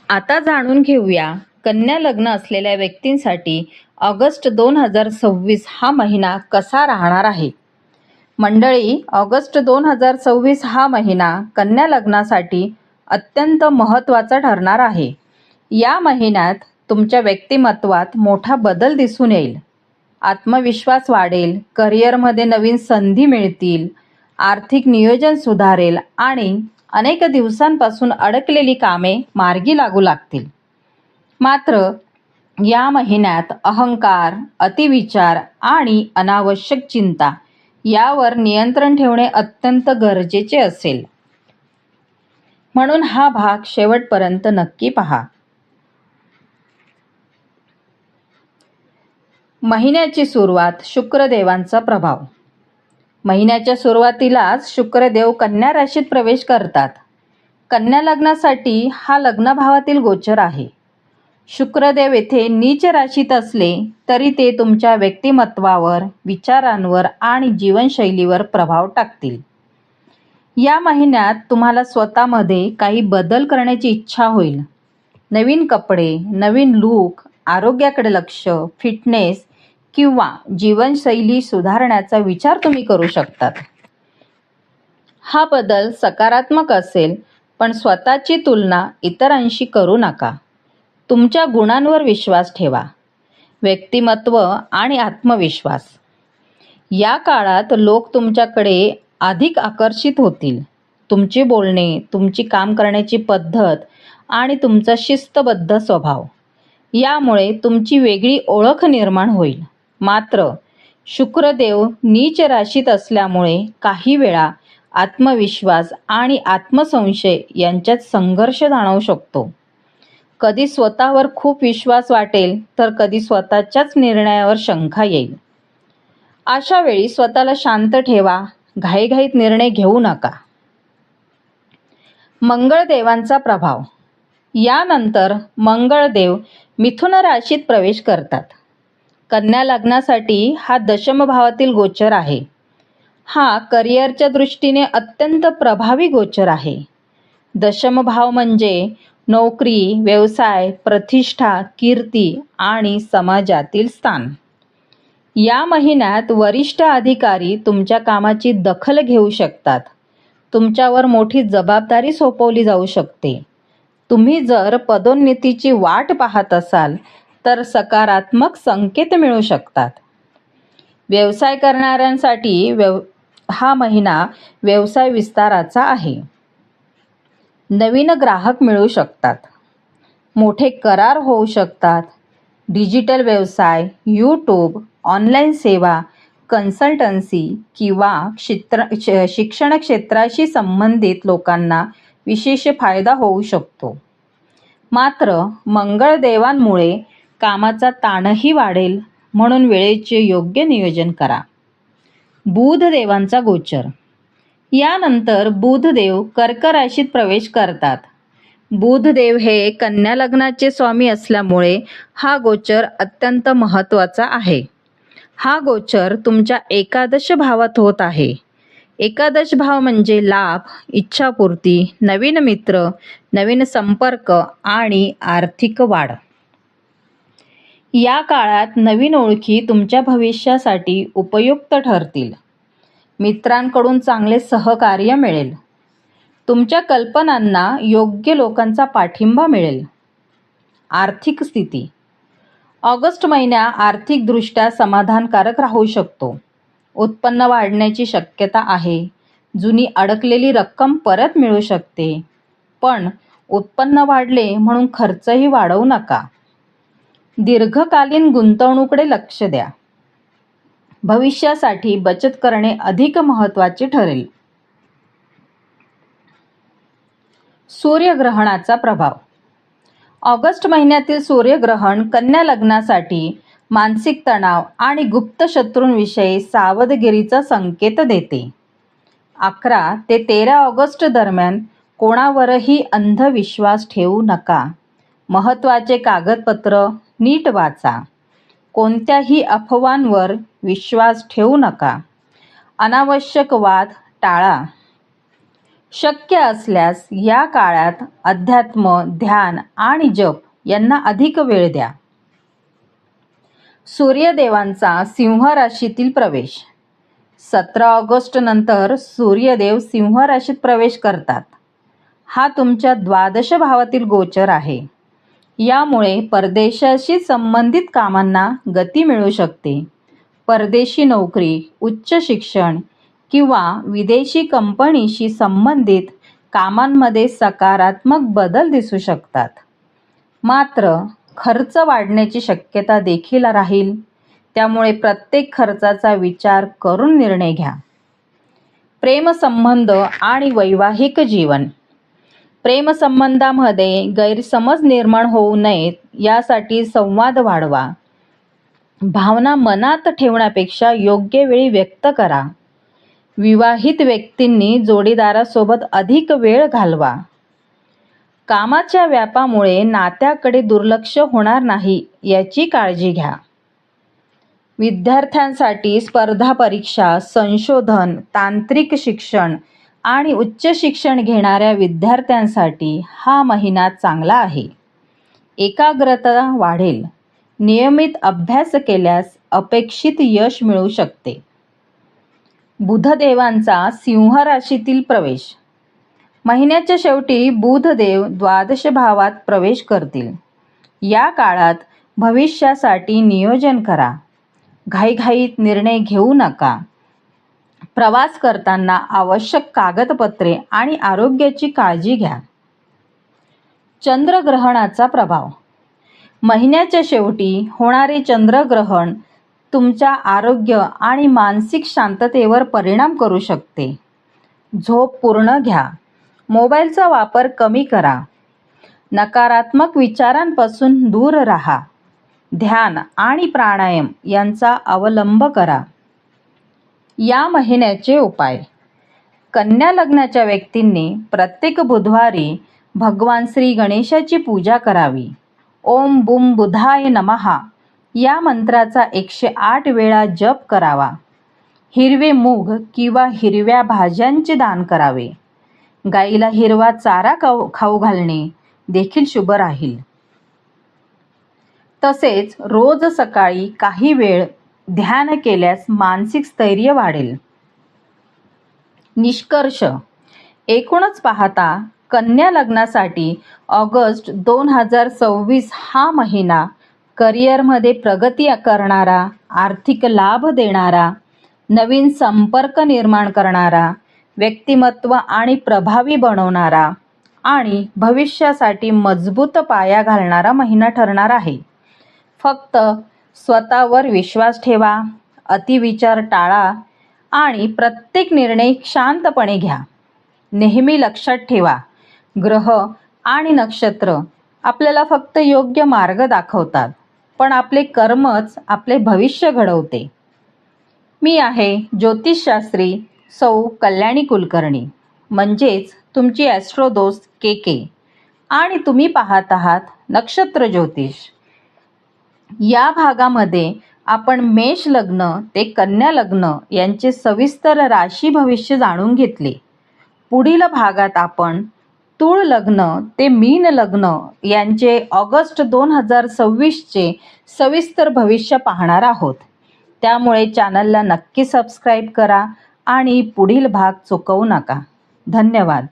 आता जाणून घेऊया कन्या लग्न असलेल्या व्यक्तींसाठी ऑगस्ट 2026 हा महिना कसा राहणार आहे. मंडळी, ऑगस्ट 2026 हा महिना कन्या लग्नासाठी अत्यंत महत्त्वाचा ठरणार आहे. या महिन्यात तुमच्या व्यक्तिमत्वात मोठा बदल दिसून येईल. आत्मविश्वास वाढेल, करिअरमध्ये नवीन संधी मिळतील, आर्थिक नियोजन सुधारेल आणि अनेक दिवसांपासून अडकलेली कामे मार्गी लागू लागतील. मात्र या महिन्यात अहंकार, अतिविचार आणि अनावश्यक चिंता यावर नियंत्रण ठेवणे अत्यंत गरजेचे असेल. म्हणून हा भाग शेवटपर्यंत नक्की पहा. महिन्याची सुरुवात. शुक्रदेवांचा प्रभाव. महिन्याच्या सुरुवातीलाच शुक्रदेव कन्या राशीत प्रवेश करतात. कन्या लग्नासाठी हा लग्नभावातील गोचर आहे. शुक्रदेव येथे नीच राशीत असले तरी ते तुमच्या व्यक्तिमत्वावर, विचारांवर आणि जीवनशैलीवर प्रभाव टाकतील. या महिन्यात तुम्हाला स्वतःमध्ये काही बदल करण्याची इच्छा होईल. नवीन कपडे, नवीन लूक, आरोग्याकडे लक्ष, फिटनेस किंवा जीवनशैली सुधारण्याचा विचार तुम्ही करू शकतात. हा बदल सकारात्मक असेल, पण स्वतःची तुलना इतरांशी करू नका. तुमच्या गुणांवर विश्वास ठेवा. व्यक्तिमत्व आणि आत्मविश्वास. या काळात लोक तुमच्याकडे अधिक आकर्षित होतील. तुमचे बोलणे, तुमची काम करण्याची पद्धत आणि तुमचा शिस्तबद्ध स्वभाव यामुळे तुमची वेगळी ओळख निर्माण होईल. मात्र शुक्रदेव नीच राशीत असल्यामुळे काही वेळा आत्मविश्वास आणि आत्मसंशय यांच्यात संघर्ष जाणवू शकतो. कधी स्वतःवर खूप विश्वास वाटेल, तर कधी स्वतःच्याच निर्णयावर शंका येईल. अशा वेळी स्वतःला शांत ठेवा. घाईघाईत निर्णय घेऊ नका. मंगळदेवांचा प्रभाव. यानंतर मंगळदेव मिथुन राशीत प्रवेश करतात. कन्या लग्नासाठी हा दशम भावातील गोचर आहे. हा करिअरच्या दृष्टीने अत्यंत प्रभावी गोचर आहे. दशम भाव म्हणजे नोकरी, व्यवसाय, प्रतिष्ठा, कीर्ती आणि समाजातील स्थान. या महिन्यात वरिष्ठ अधिकारी तुमच्या कामाची दखल घेऊ शकतात. तुमच्यावर मोठी जबाबदारी सोपवली जाऊ शकते. तुम्ही जर पदोन्नतीची वाट पाहत असाल तर सकारात्मक संकेत मिळू शकतात. व्यवसाय करणाऱ्यांसाठी हा महिना व्यवसाय विस्ताराचा आहे. नवीन ग्राहक मिळू शकतात. मोठे करार होऊ शकतात. डिजिटल व्यवसाय, यूट्यूब, ऑनलाईन सेवा, कन्सल्टन्सी किंवा शिक्षण क्षेत्राशी संबंधित लोकांना विशेष फायदा होऊ शकतो. मात्र मंगळदेवांमुळे कामाचा ताणही वाढेल, म्हणून वेळेचे योग्य नियोजन करा. बुधदेवांचा गोचर. यानंतर बुधदेव कर्क राशीत प्रवेश करतात. बुधदेव हे कन्या लग्नाचे स्वामी असल्यामुळे हा गोचर अत्यंत महत्त्वाचा आहे. हा गोचर तुमच्या एकादश भावात होत आहे. एकादश भाव म्हणजे लाभ, इच्छापूर्ती, नवीन मित्र, नवीन संपर्क आणि आर्थिक वाढ. या काळात नवीन ओळखी तुमच्या भविष्यासाठी उपयुक्त ठरतील. मित्रांकडून चांगले सहकार्य मिळेल. तुमच्या कल्पनांना योग्य लोकांचा पाठिंबा मिळेल. आर्थिक स्थिती. ऑगस्ट महिना आर्थिकदृष्ट्या समाधानकारक राहू शकतो. उत्पन्न वाढण्याची शक्यता आहे. जुनी अडकलेली रक्कम परत मिळू शकते. पण उत्पन्न वाढले म्हणून खर्चही वाढवू नका. दीर्घकालीन गुंतवणुकीकडे लक्ष द्या. भविष्यासाठी बचत करणे अधिक महत्त्वाचे ठरेल. सूर्यग्रहणाचा प्रभाव. ऑगस्ट महिन्यातील सूर्यग्रहण कन्या लग्नासाठी मानसिक तणाव आणि गुप्त शत्रूंविषयी सावधगिरीचा संकेत देते. 11 ते 13 ऑगस्ट दरम्यान कोणावरही अंधविश्वास ठेवू नका. महत्त्वाचे कागदपत्र नीट वाचा. कोणत्याही अफवांवर विश्वास ठेवू नका. अनावश्यक वाद टाळा. शक्य असल्यास या काळात अध्यात्म, ध्यान आणि जप यांना अधिक वेळ द्या. सूर्यदेवांचा सिंह राशीतील प्रवेश. 17 ऑगस्ट नंतर सूर्यदेव सिंह राशीत प्रवेश करतात. हा तुमच्या द्वादश भावातील गोचर आहे. यामुळे परदेशाशी संबंधित कामांना गती मिळू शकते. परदेशी नोकरी, उच्च शिक्षण किंवा विदेशी कंपनीशी संबंधित कामांमध्ये सकारात्मक बदल दिसू शकतात. मात्र खर्च वाढण्याची शक्यता देखील राहील. त्यामुळे प्रत्येक खर्चाचा विचार करून निर्णय घ्या. प्रेमसंबंध आणि वैवाहिक जीवन. प्रेमसंबंधामध्ये गैरसमज निर्माण होऊ नयेत यासाठी संवाद वाढवा. भावना मनात ठेवण्यापेक्षा योग्य वेळी व्यक्त करा. विवाहित व्यक्तींनी जोडीदारासोबत अधिक वेळ घालवा. कामाच्या व्यापामुळे नात्याकडे दुर्लक्ष होणार नाही याची काळजी घ्या. विद्यार्थ्यांसाठी स्पर्धा परीक्षा, संशोधन, तांत्रिक शिक्षण आणि उच्च शिक्षण घेणाऱ्या विद्यार्थ्यांसाठी हा महिना चांगला आहे. एकाग्रता वाढेल. नियमित अभ्यास केल्यास अपेक्षित यश मिळू शकते. बुधदेवांचा सिंह राशीतील प्रवेश. महिन्याच्या शेवटी बुधदेव द्वादश भावात प्रवेश करतील. या काळात भविष्यासाठी नियोजन करा. घाईघाईत निर्णय घेऊ नका. प्रवास करताना आवश्यक कागदपत्रे आणि आरोग्याची काळजी घ्या. चंद्रग्रहणाचा प्रभाव. महिन्याच्या शेवटी होणारे चंद्रग्रहण तुमच्या आरोग्य आणि मानसिक शांततेवर परिणाम करू शकते. झोप पूर्ण घ्या. मोबाईलचा वापर कमी करा. नकारात्मक विचारांपासून दूर राहा. ध्यान आणि प्राणायाम यांचा अवलंब करा. या महिन्याचे उपाय. कन्या लग्नाच्या व्यक्तींनी प्रत्येक बुधवारी भगवान श्री गणेशाची पूजा करावी. ओम बुम बुधाय नमः या मंत्राचा 108 वेळा जप करावा. हिरवे मूग किंवा हिरव्या भाज्यांचे दान करावे. गाईला हिरवा चारा खाऊ घालणे देखील शुभ राहील. तसेच रोज सकाळी काही वेळ ध्यान केल्यास मानसिक स्थैर्य वाढेल. निष्कर्ष. एकूणच पाहता कन्या लग्नासाठी ऑगस्ट 2026 हा महिना करिअरमध्ये प्रगती करणारा, आर्थिक लाभ देणारा, नवीन संपर्क निर्माण करणारा, व्यक्तिमत्व आणि प्रभावी बनवणारा आणि भविष्यासाठी मजबूत पाया घालणारा महिना ठरणार आहे. फक्त स्वतःवर विश्वास ठेवा, अतिविचार टाळा आणि प्रत्येक निर्णय शांतपणे घ्या. नेहमी लक्षात ठेवा, ग्रह आणि नक्षत्र आपल्याला फक्त योग्य मार्ग दाखवतात, पण आपले कर्मच आपले भविष्य घडवते. मी आहे ज्योतिषशास्त्री सौ कल्याणी कुलकर्णी, म्हणजेच तुमची ॲस्ट्रो दोस्त के आणि तुम्ही पाहत आहात नक्षत्र ज्योतिष. या भागामध्ये आपण मेष लग्न ते कन्या लग्न यांचे सविस्तर राशी भविष्य जाणून घेतले. पुढील भागात आपण तुळ लग्न ते मीन लग्न यांचे ऑगस्ट 2026चे सविस्तर भविष्य पाहणार आहोत. त्यामुळे चॅनलला नक्की सबस्क्राईब करा आणि पुढील भाग चुकवू नका. धन्यवाद.